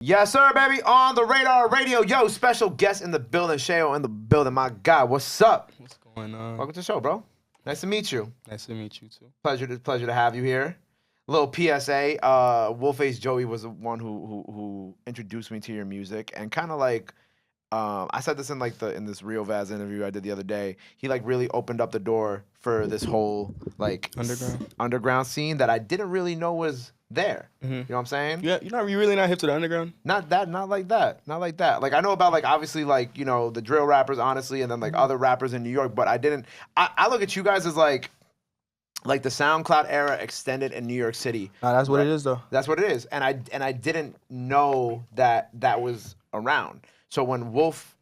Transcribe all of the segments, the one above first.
Yes, sir, baby. On the radar radio. Yo, special guest in the building. Shaio in the building. My God, what's up? What's going on? Welcome to the show, bro. Nice to meet you. Nice to meet you too. Pleasure to have you here. Little PSA. Wolfface Joey was the one who introduced me to your music and kind of like. I said this in in this Real Vaz interview I did the other day. He like really opened up the door for this whole like underground scene that I didn't really know was there. Mm-hmm. You know what I'm saying? Yeah, you're really not hip to the underground. Not like that. Like I know about like obviously like the drill rappers honestly, and then like other rappers in New York, but I didn't. I look at you guys as like the SoundCloud era extended in New York City. Nah, that's what it is though. That's what it is, and I didn't know that was around. So when Wolf,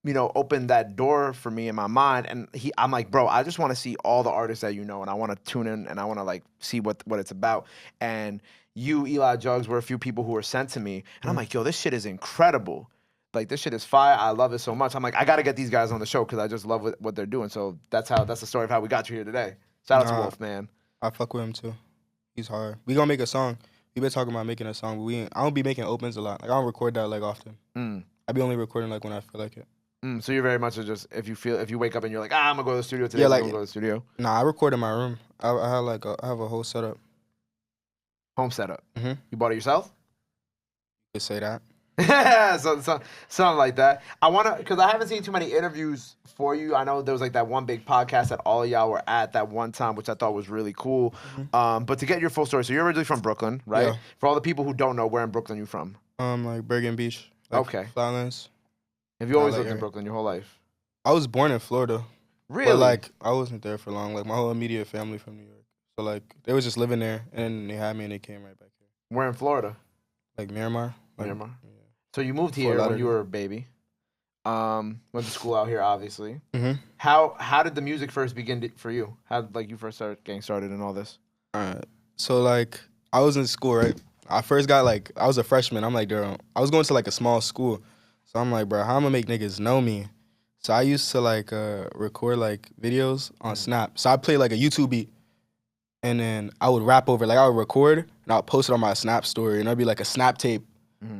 opened that door for me in my mind, and I'm like, bro, I just want to see all the artists that and I want to tune in and I want to like see what it's about. And you, Eli Jugs, were a few people who were sent to me, and I'm like, yo, this shit is incredible. Like this shit is fire. I love it so much. I'm like, I gotta get these guys on the show because I just love what they're doing. So that's the story of how we got you here today. Shout out to Wolf, man. I fuck with him too. He's hard. We gonna make a song. We been talking about making a song, but I don't be making opens a lot. Like I don't record that like often. I be only recording like when I feel like it. So you're very much just if you wake up and you're like, I'm gonna go to the studio today. I'm gonna go to the studio. Nah, I record in my room. I have a whole setup. Home setup. Mm-hmm. You bought it yourself? You could say that. Something like that. Because I haven't seen too many interviews for you. I know there was like that one big podcast that all of y'all were at that one time, which I thought was really cool. Mm-hmm. But to get your full story, so you're originally from Brooklyn, right? Yeah. For all the people who don't know, where in Brooklyn you from? Like Bergen Beach. Like okay. Flatlands. Have you always lived in Brooklyn your whole life? I was born in Florida. Really? But like I wasn't there for long. Like my whole immediate family from New York. So like they was just living there and they had me and they came right back here. Where in Florida? Like Miramar. Miramar. Yeah. So you moved here when you were a baby. Went to school out here, obviously. Mm-hmm. How did the music first begin for you? How did you first start getting started in all this? So like I was in school, right? I first got I was a freshman. I'm like, I was going to like a small school. So I'm like, bro, how I'm gonna make niggas know me? So I used to record like videos on Snap. So I play like a YouTube beat, and then I would rap over. Like I would record and I would post it on my Snap story, and it'd be like a Snap tape.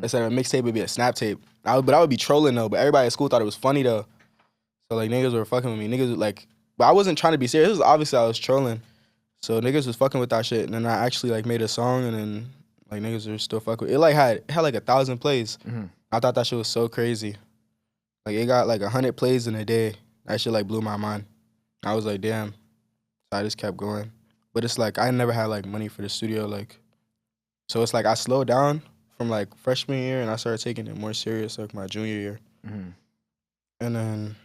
Instead of a mixtape, it'd be a Snap tape. But I would be trolling though. But everybody at school thought it was funny though. So like niggas were fucking with me. Niggas would, but I wasn't trying to be serious. This was obviously I was trolling. So niggas was fucking with that shit, and then I actually made a song, and then like niggas were still fucking with it. It had like 1,000 plays. Mm-hmm. I thought that shit was so crazy. Like it got like 100 plays in a day. That shit blew my mind. I was like, damn. So I just kept going. But it's I never had money for the studio. So it's I slowed down from freshman year and I started taking it more serious my junior year. Mm-hmm. And then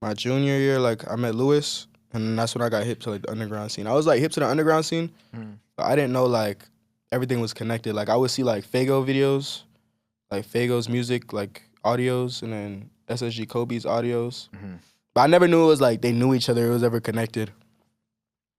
my junior year, I met Lewis, and that's when I got hip to the underground scene. I was hip to the underground scene, but I didn't know everything was connected. I would see Fago videos, Fago's music, audios, and then SSG Kobe's audios. Mm-hmm. But I never knew it was they knew each other. It was ever connected.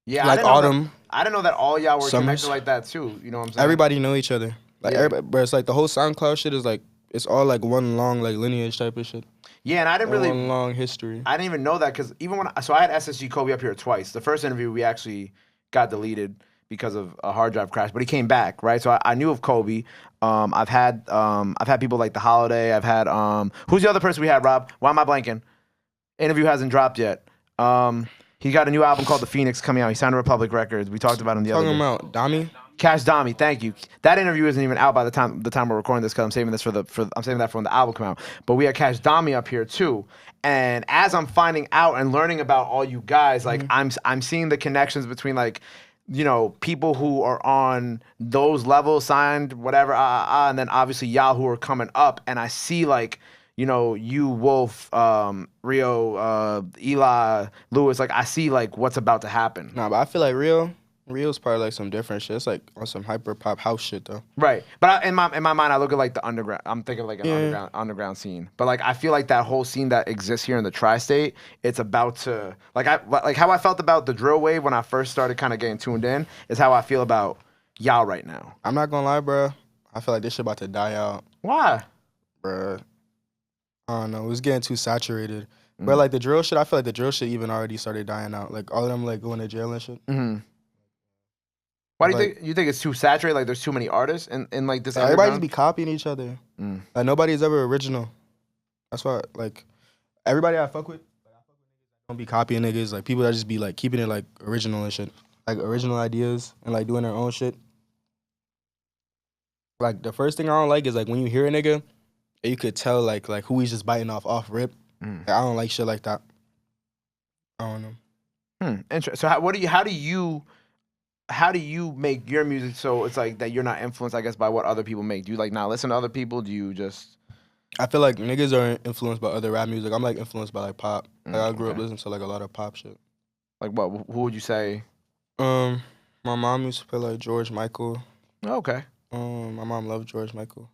Yeah, Autumn. I didn't know that all y'all were Summers. connected like that too. You know what I'm saying? Everybody know each other. Everybody, but it's the whole SoundCloud shit is it's all one long lineage type of shit. Yeah, and I didn't really one long history. I didn't even know that because even I had SSG Kobe up here twice. The first interview we actually got deleted because of a hard drive crash, but he came back, right? So I knew of Kobe. I've had people like The Holiday. I've had who's the other person we had, Rob? Why am I blanking? Interview hasn't dropped yet. He got a new album called The Phoenix coming out. He signed to Republic Records. We talked about him the other day. Talking about Dami? Cash Dami, thank you. That interview isn't even out by the time we're recording this because I'm saving this I'm saving that for when the album come out. But we had Cash Dami up here too. And as I'm finding out and learning about all you guys, I'm seeing the connections between people who are on those levels, signed, whatever, and then obviously y'all who are coming up, and I see you, Wolf, Rio, Eli, Lewis, I see what's about to happen. Nah, but I feel Rio's probably some different shit. It's on some hyper pop house shit though. Right, but in my mind, I look at the underground. I'm thinking an underground scene. But I feel that whole scene that exists here in the tri-state, it's about to how I felt about the drill wave when I first started kind of getting tuned in is how I feel about y'all right now. I'm not gonna lie, bro. I feel this shit about to die out. Why, bro? I don't know. It was getting too saturated. But the drill shit, I feel the drill shit even already started dying out. All of them going to jail and shit. Mm-hmm. Why do Like, you think it's too saturated? Like there's too many artists in like this everybody just underground? be copying each other. Mm. Like nobody's ever original. That's why like everybody I fuck with don't be copying niggas. Like people that just be like keeping it like original and shit. Like original ideas and like doing their own shit. Like the first thing I don't like is like when you hear a nigga, you could tell like who he's just biting off rip. Mm. Like, I don't like shit like that. I don't know. Interesting. So how do you make your music so it's like that you're not influenced, I guess, by what other people make? Do you like not listen to other people? Do you just I feel like niggas are influenced by other rap music. I'm like influenced by like pop. Like I grew up okay. listening to like a lot of pop shit. Like what? Who would you say? My mom used to play like George Michael. Oh, okay. My mom loved George Michael.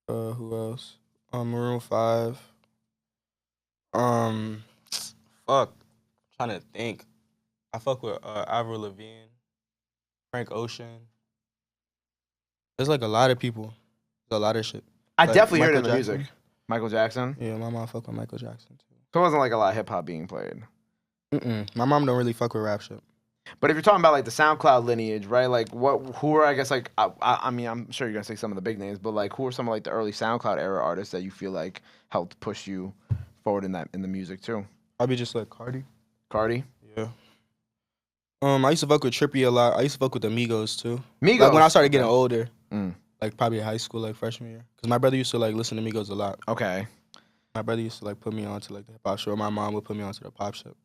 Who else? Maroon 5. Fuck. Trying to think. I fuck with Avril Lavigne, Frank Ocean. There's like a lot of people. There's a lot of shit. I Like definitely heard it Michael in the Jackson. music. Michael Jackson. Yeah, my mom fuck with Michael Jackson too. So it wasn't like a lot of hip hop being played. My mom don't really fuck with rap shit. But if you're talking about like the SoundCloud lineage, right? Like who are I guess like I mean I'm sure you're gonna say some of the big names, but like who are some of like the early SoundCloud era artists that you feel like helped push you forward in the music too? I'll be just like Cardi. Cardi, Yeah. I used to fuck with Trippie a lot. I used to fuck with the Migos too. Migos. Like when I started getting Okay. older, Mm. like probably high school, like freshman year. Cause my brother used to like listen to Migos a lot. Okay. My brother used to like put me on to like the hip hop show. My mom would put me on to the pop shop.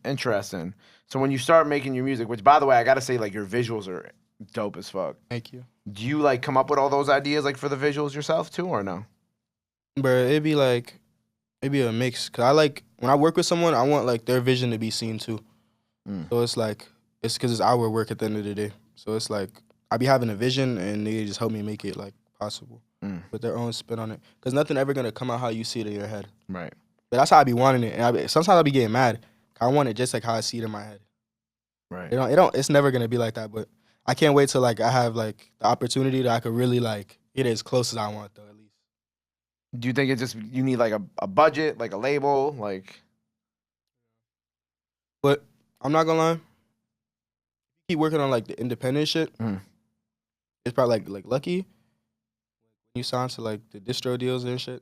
Interesting. So when you start making your music, which by the way I gotta say like your visuals are dope as fuck. Thank you. Do you like come up with all those ideas like for the visuals yourself too, or no? Bruh, it'd be a mix. Cause I like when I work with someone, I want like their vision to be seen too. So it's like it's cause it's our work at the end of the day. So it's like I be having a vision and they just help me make it like possible with their own spin on it. Cause nothing ever gonna come out how you see it in your head. Right. But that's how I be wanting it. And sometimes I be getting mad. I want it just like how I see it in my head. Right. It's never gonna be like that. But I can't wait till like I have like the opportunity that I could really like get as close as I want though at least. Do you think it just you need like a budget, like a label, like? But I'm not gonna lie. Keep working on like the independent shit. It's probably like lucky. When you sign to like the distro deals and shit,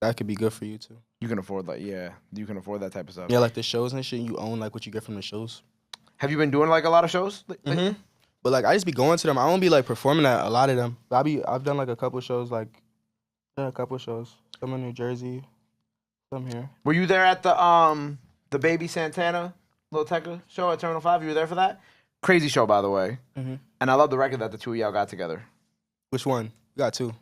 that could be good for you too. You can afford you can afford that type of stuff. Yeah, like the shows and shit. You own like what you get from the shows. Have you been doing like a lot of shows? But like I just be going to them. I don't be like performing at a lot of them. But I've done like a couple shows. Some in New Jersey, some here. Were you there at the Baby Santana Lil Tecca show at Terminal 5? You were there for that? Crazy show, by the way. And I love the record that the two of y'all got together. Which one? You got two.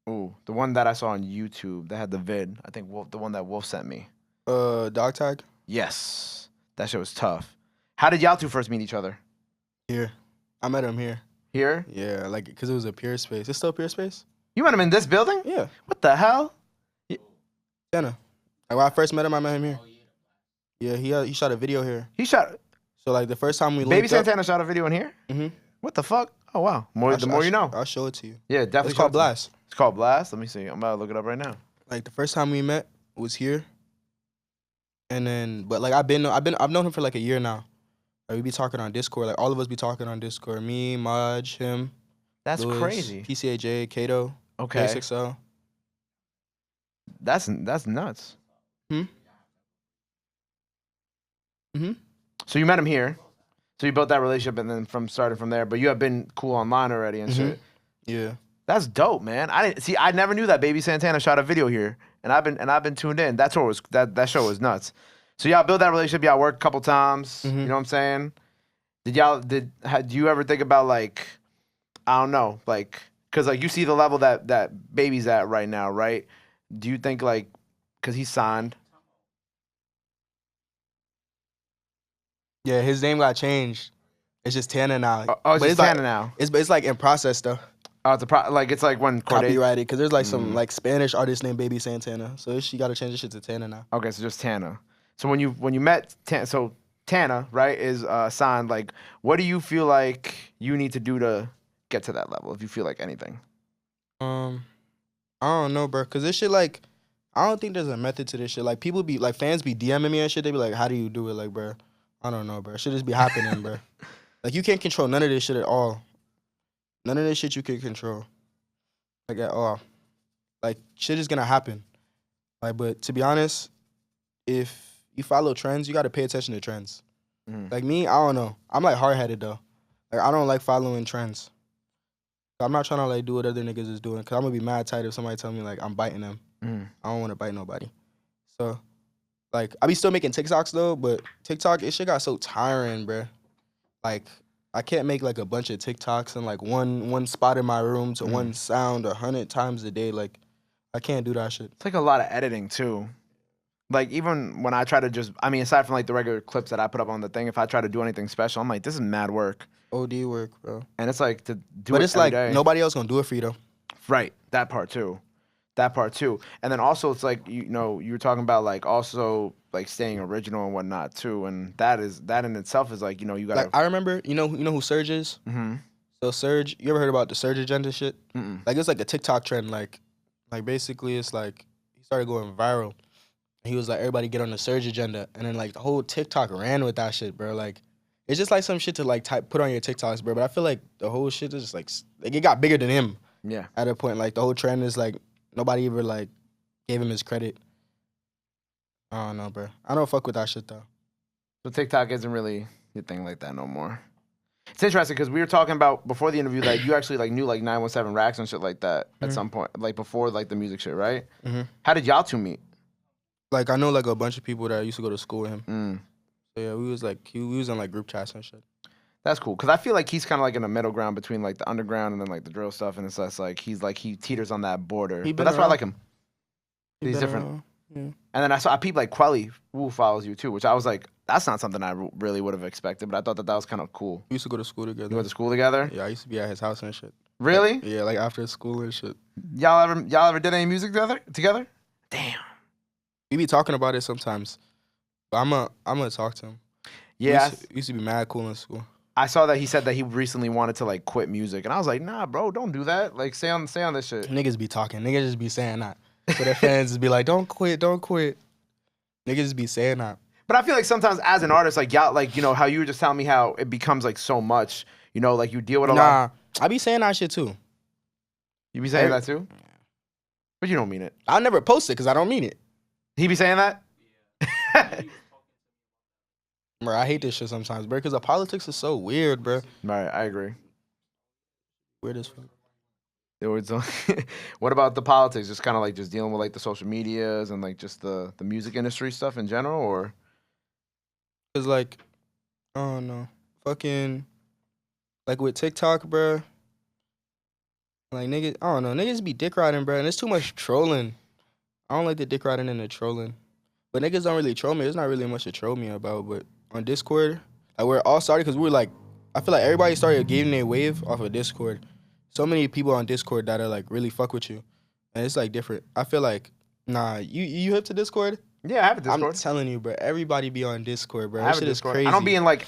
Ooh, the one that I saw on YouTube that had the vid. I think the one that Wolf sent me. Dog Tag. Yes, that show was tough. How did y'all two first meet each other? Here, I met him here. Here? Yeah, like because it was a peer space. It's still a peer space. You met him in this building? Yeah. What the hell? Tana. Like when I first met him I him here. Yeah, he shot a video here. He shot. So like the first time we Baby linked up, Santana shot a video in here? What the fuck? Oh wow. The more you know. I'll show it to you. Yeah, definitely. It's called Blast. It's called Blast. Let me see. I'm about to look it up right now. Like the first time we met was here. And then, but like I've known him for like a year now. Like we be talking on Discord. Like all of us be talking on Discord. Me, Maj, him. That's Lewis, crazy. PCAJ, Kato. Okay. K6L. That's nuts. So you met him here. So you built that relationship and then started from there. But you have been cool online already and shit. Yeah. That's dope, man. I never knew that Baby Santana shot a video here. And I've been tuned in. That show was nuts. So y'all built that relationship, y'all worked a couple times. You know what I'm saying? Do you ever think about like, I don't know, like, cause like you see the level that Baby's at right now, right? Do you think like, cause he's signed? Yeah, his name got changed. It's just Tana now. It's just Tana like, now. It's like in process though. Oh, it's like when Copyrighted, because there's like some like Spanish artist named Baby Santana. So she got to change the shit to Tana now. Okay, so just Tana. So when you met Tana, right, is signed, like, what do you feel like you need to do to get to that level, if you feel like anything? I don't know, bro, because this shit, like, I don't think there's a method to this shit. Like, people fans be DMing me and shit. They be like, how do you do it? Like, bro, I don't know, bro. Shit just be happening, bro. Like you can't control none of this shit at all. None of this shit you can control, like at all. Like shit is gonna happen. Like, but to be honest, if you follow trends, you gotta pay attention to trends. Like me, I don't know. I'm like hard headed though. Like I don't like following trends. I'm not trying to like do what other niggas is doing, cause I'm gonna be mad tight if somebody tell me like I'm biting them. I don't want to bite nobody. So, like, I be still making TikToks though, but TikTok, it shit got so tiring, bruh. Like, I can't make like a bunch of TikToks in like one spot in my room to one sound 100 times a day. Like, I can't do that shit. It's like a lot of editing too. Like even when I try to aside from like the regular clips that I put up on the thing, if I try to do anything special, I'm like, this is mad work. OD work, bro. And it's like to do but it it's every like day. nobody else gonna do it for you though. Right, that part too. And then also it's like, you know, you were talking about like also like staying original and whatnot too, and that in itself is like, you know, you gotta. Like I remember, you know who Surge is? So Surge, you ever heard about the Surge agenda shit? Like it's like a TikTok trend. Like basically it's like he started going viral. He was like, everybody get on the Surge agenda, and then like the whole TikTok ran with that shit, bro. Like it's just like some shit to like put on your TikToks, bro. But I feel like the whole shit is just like it got bigger than him. Yeah. At a point, like the whole trend is like nobody ever like gave him his credit. I don't know, bro. I don't fuck with that shit though. So TikTok isn't really your thing like that no more. It's interesting because we were talking about before the interview that you actually like knew like 917 Racks and shit like that at some point, like before like the music shit, right? How did y'all two meet? Like I know like a bunch of people that used to go to school with him. So yeah, we was in like group chats and shit. That's cool because I feel like he's kind of like in the middle ground between like the underground and then like the drill stuff, and it's less like he teeters on that border. But that's why I like him. He's different. Yeah. And then I peeped like Quelly Wu follows you too, which I was like, that's not something I really would have expected, but I thought that was kind of cool. We used to go to school together. You went to school together? Yeah, I used to be at his house and shit. Really? Like, yeah, like after school and shit. Y'all ever did any music together? Damn. We be talking about it sometimes, but I'm gonna talk to him. Yeah. We used to be mad cool in school. I saw that he said that he recently wanted to like quit music, and I was like, nah, bro, don't do that. Like, stay on this shit. Niggas be talking. Niggas just be saying that. So their fans just be like, don't quit. Niggas just be saying that. But I feel like sometimes as an artist, like y'all, like, you know, how you were just telling me how it becomes like so much, you know, like you deal with a lot. I be saying that shit too. You be saying that too? But you don't mean it. I'll never post it because I don't mean it. He be saying that? Yeah. Bro, I hate this shit sometimes, bro, because the politics is so weird, bro. Right, I agree. Weird as fuck. What about the politics? Just kind of like just dealing with like the social medias and like just the music industry stuff in general, or? Cause like, I don't know, fucking, like with TikTok, bro. Like niggas, I don't know, niggas be dick riding, bro, and it's too much trolling. I don't like the dick riding and the trolling, but niggas don't really troll me. There's not really much to troll me about, but on Discord, like where it all started, cause we were like, I feel like everybody started giving their wave off of Discord. So many people on Discord that are like really fuck with you, and it's like different. I feel like, nah, you hip to Discord? Yeah, I have a Discord. I'm telling you, bro. Everybody be on Discord, bro. That shit is crazy. I don't be in like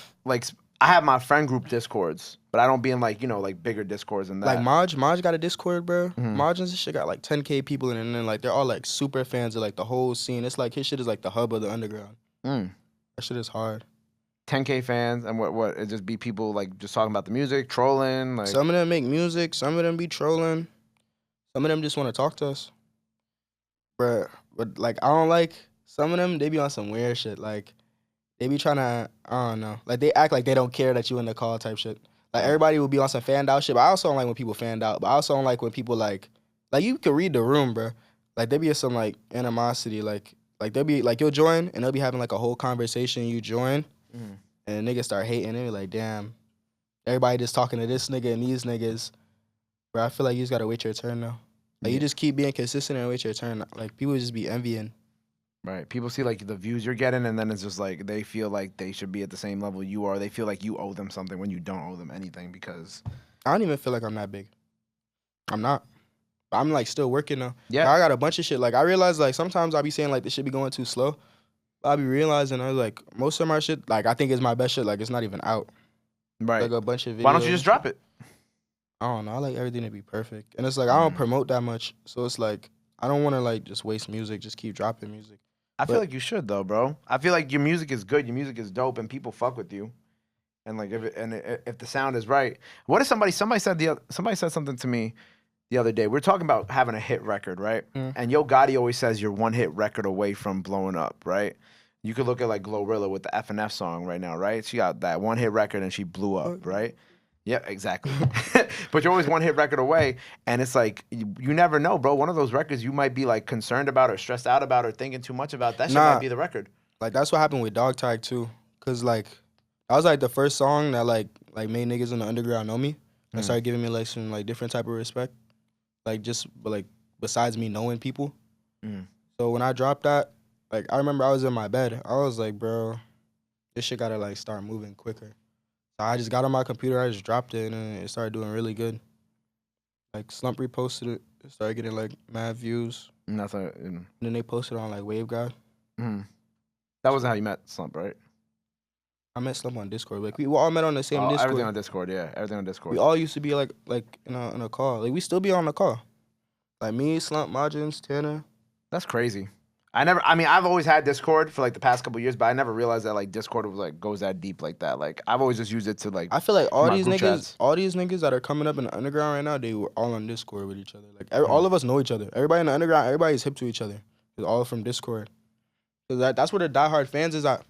I have my friend group Discords, but I don't be in like, you know, like bigger Discords than that. Like Maj got a Discord, bro. Majins, this shit got like 10K people in it, and then like they're all like super fans of like the whole scene. It's like his shit is like the hub of the underground. That shit is hard. 10K fans, and what it just be people like just talking about the music, trolling. Like some of them make music, some of them be trolling, some of them just want to talk to us, bruh. But like I don't like some of them. They be on some weird shit. Like they be trying to, I don't know. Like they act like they don't care that you in the call type shit. Like everybody will be on some fanned out shit. But I also don't like when people fanned out. But I also don't like when people like you can read the room, bruh. Like there be some like animosity. Like they'll be like you'll join and they'll be having like a whole conversation. You join. And niggas start hating. They be like, damn, everybody just talking to this nigga and these niggas. Bro, I feel like you just gotta wait your turn though. Like you just keep being consistent and wait your turn. Like people just be envying. Right. People see like the views you're getting, and then it's just like they feel like they should be at the same level you are. They feel like you owe them something when you don't owe them anything because I don't even feel like I'm that big. I'm not. I'm like still working though. Yeah. I got a bunch of shit. Like I realize like sometimes I be saying like this shit be going too slow. I be realizing I was like most of my shit like I think is my best shit like it's not even out. Right. Like a bunch of videos. Why don't you just drop it? I don't know. I like everything to be perfect, and it's like I don't promote that much, so it's like I don't want to like just waste music. Just keep dropping music. I feel like you should though, bro. I feel like your music is good. Your music is dope, and people fuck with you. and like if the sound is right. What if somebody said something to me the other day? We're talking about having a hit record, right? Mm. And Yo Gotti always says you're one hit record away from blowing up, right? You could look at like Glorilla with the F&F song right now, right? She got that one hit record and she blew up, right? Yeah, exactly. But you're always one hit record away, and it's like you never know, bro. One of those records you might be like concerned about or stressed out about or thinking too much about. That shit might Nah, be the record. like that's what happened with Dog Tag too, cause like that was like the first song that like made niggas in the underground know me. And started giving me like some like different type of respect, like just but like besides me knowing people. So when I dropped that, like I remember I was in my bed. I was like, bro, this shit gotta like start moving quicker. So I just got on my computer, I just dropped it, and it started doing really good. Like Slump reposted it, it started getting like mad views. And that's like, And then they posted on like Wave God. that wasn't how you met Slump, right? I met Slump on Discord. Like we all met on the same Discord. Everything on Discord, yeah. Everything on Discord. We all used to be like in a call. Like we still be on the call. Like me, Slump, Majins, Tana. That's crazy. I've always had Discord for like the past couple years, but I never realized that like Discord was like goes that deep like that. Like I've always just used it to like. I feel like my group chats. all these niggas that are coming up in the underground right now, they were all on Discord with each other. Like all of us know each other. Everybody in the underground, everybody's hip to each other. It's all from Discord. Cause that's where the diehard fans is at.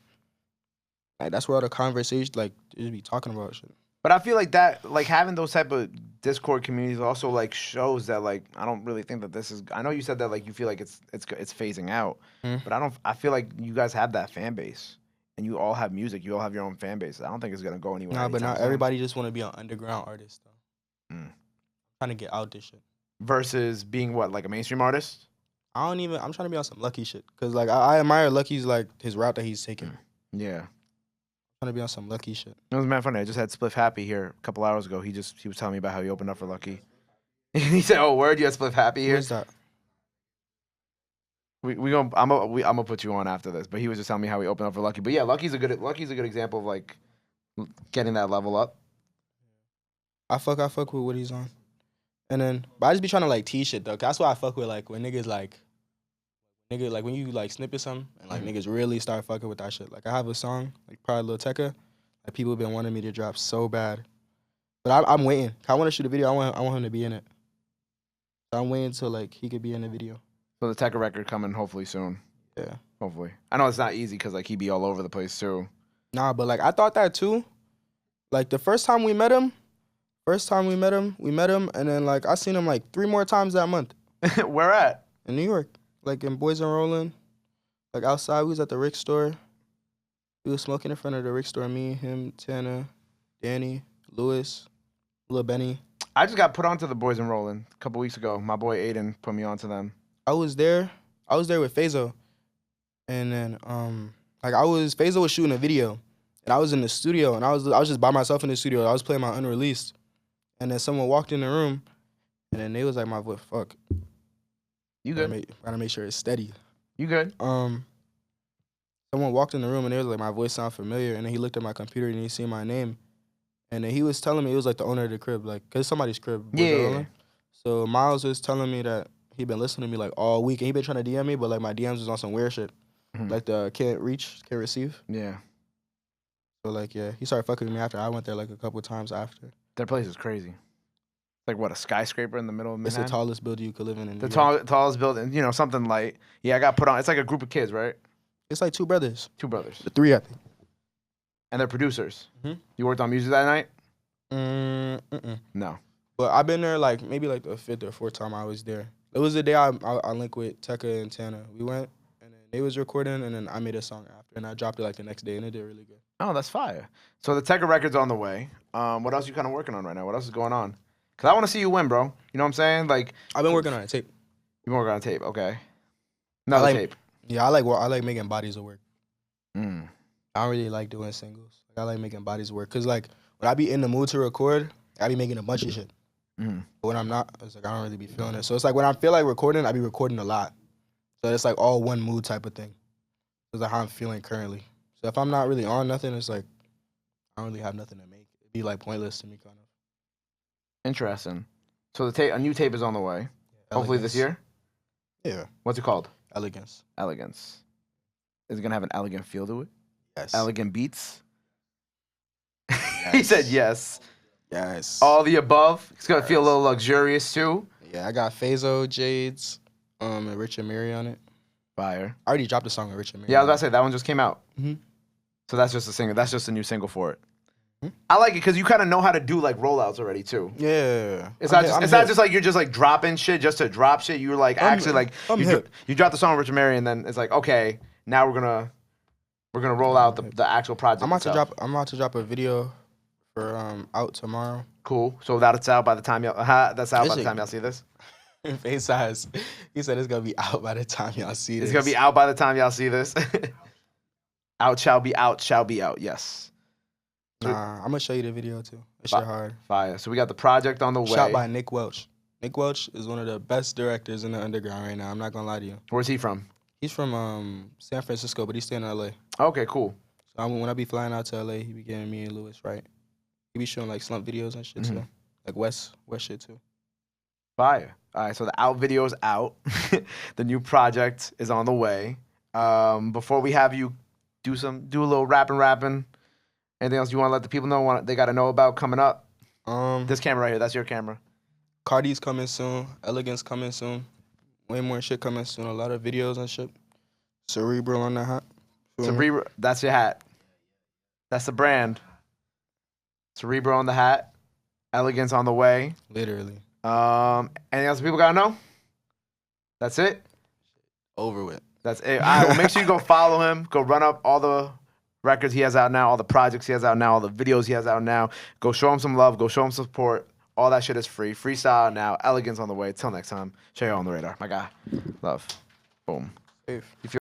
Like that's where all the conversation like just be talking about shit. But I feel like that, like having those type of Discord communities also like shows that like I don't really think that this is. I know you said that like you feel like it's phasing out, but I don't. I feel like you guys have that fan base, and you all have music. You all have your own fan base. I don't think it's gonna go anywhere. Nah, but anytime not soon. everybody just want to be an underground artist though. Trying to get out this shit. Versus being what, like a mainstream artist. I'm trying to be on some Lucky shit. Cause like I admire Lucky's like his route that he's taking. Yeah. Trying to be on some Lucky shit. It was mad funny. I just had Spliff Happy here a couple hours ago. He was telling me about how he opened up for Lucky. He said, "Oh, word, you had Spliff Happy here." Where's that? I'm gonna put you on after this. But he was just telling me how he opened up for Lucky. But yeah, Lucky's a good example of like getting that level up. I fuck with what he's on. And then, but I just be trying to like tease shit though. 'Cause that's why I fuck with like when niggas like when you like snippet something and like niggas really start fucking with that shit. Like I have a song like probably Lil Tecca, like people have been wanting me to drop so bad, but I'm waiting. I want to shoot a video. I want him to be in it. So I'm waiting till like he could be in the video. So the Tecca record coming hopefully soon. Yeah. Hopefully. I know it's not easy because like he be all over the place too. Nah, but like I thought that too. Like the first time we met him, and then like I seen him like 3 more times that month. Where at? In New York. Like in Boys and Rollin'. Like outside, we was at the Rick store. We was smoking in front of the Rick store. Me, him, Tana, Danny, Lewis, Lil Benny. I just got put onto the Boys and Rollin' a couple weeks ago. My boy Aiden put me onto them. I was there with Fazo. And then like Fazo was shooting a video. And I was in the studio and I was just by myself in the studio. I was playing my unreleased. And then someone walked in the room and then they was like, my voice, fuck. You good? Gotta make sure it's steady. You good? Someone walked in the room and they was like, my voice sound familiar. And then he looked at my computer and he seen my name. And then he was telling me it was like the owner of the crib, like, cause it's somebody's crib. Yeah. So Miles was telling me that he been listening to me like all week and he been trying to DM me, but like my DMs was on some weird shit. Like the can't receive. Yeah. So like, yeah, he started fucking with me after I went there like a couple times after. Their place is crazy. Like what, a skyscraper in the middle of Manhattan? It's the tallest building you could live in the tallest building, you know, something like, yeah, I got put on. It's like a group of kids, right? It's like 2 brothers. 2 brothers. The 3, I think. And they're producers. Mm-hmm. You worked on music that night? No. But I've been there like maybe like the 5th or 4th time I was there. It was the day I linked with Tecca and Tana. We went and then they was recording and then I made a song after and I dropped it like the next day and it did really good. Oh, that's fire. So the Tecca record's on the way. What else you kind of working on right now? What else is going on? Because I want to see you win, bro. You know what I'm saying? Like, I've been working on a tape. You've been working on a tape, okay. Another tape. Yeah, I like making bodies of work. I don't really like doing singles. Like, I like making bodies of work. Because, like, when I be in the mood to record, I be making a bunch of shit. But when I'm not, it's like I don't really be feeling it. So it's like when I feel like recording, I be recording a lot. So it's like all one mood type of thing. It's like how I'm feeling currently. So if I'm not really on nothing, it's like I don't really have nothing to make. It'd be like pointless to me, kind of. Interesting. So a new tape is on the way. Yeah, hopefully this year? Yeah. What's it called? Elegance. Elegance. Is it going to have an elegant feel to it? Yes. Elegant beats? He said yes. Yes. All the above. It's gonna feel a little luxurious too. Yeah, I got Phaso, Jades, and Richard Mary on it. Fire. I already dropped a song with Richard Mary. Yeah, I was about to say that one just came out. Mm-hmm. So that's just a single. That's just a new single for it. Hmm? I like it because you kind of know how to do like rollouts already too. Yeah. It's not just like you're just like dropping shit just to drop shit. You're like actually like you drop the song with Richard Mary and then it's like okay, now we're gonna roll out the actual project. I'm about to drop a video for out tomorrow. Cool. So that's out by the time y'all see this. Face size. He said it's gonna be out by the time y'all see this. It's gonna be out by the time y'all see this. Out shall be out. Yes. Nah, I'm gonna show you the video too. It's shit hard. Fire. So we got the project on the way. Shot by Nick Welch. Nick Welch is one of the best directors in the underground right now. I'm not gonna lie to you. Where's he from? He's from San Francisco, but he's staying in LA. Okay, cool. So when I be flying out to LA, he be getting me and Lewis right. He be showing like slump videos and shit too, like West shit too. Fire. All right, so the out video is out. The new project is on the way. Before we have you do a little rapping. Anything else you want to let the people know? They got to know about coming up? This camera right here. That's your camera. Cardi's coming soon. Elegance coming soon. Way more shit coming soon. A lot of videos and shit. Cerebral on the hat. Cerebral. That's your hat. That's the brand. Cerebral on the hat. Elegance on the way. Literally. Anything else people got to know? That's it? Over with. That's it. All right, well, make sure you go follow him. Go run up all the records he has out now, all the projects he has out now, all the videos he has out now. Go show him some love. Go show him some support. All that shit is free. Freestyle now. Elegance on the way. Till next time. Shaio on the radar. My guy. Love. Boom. Safe. You feel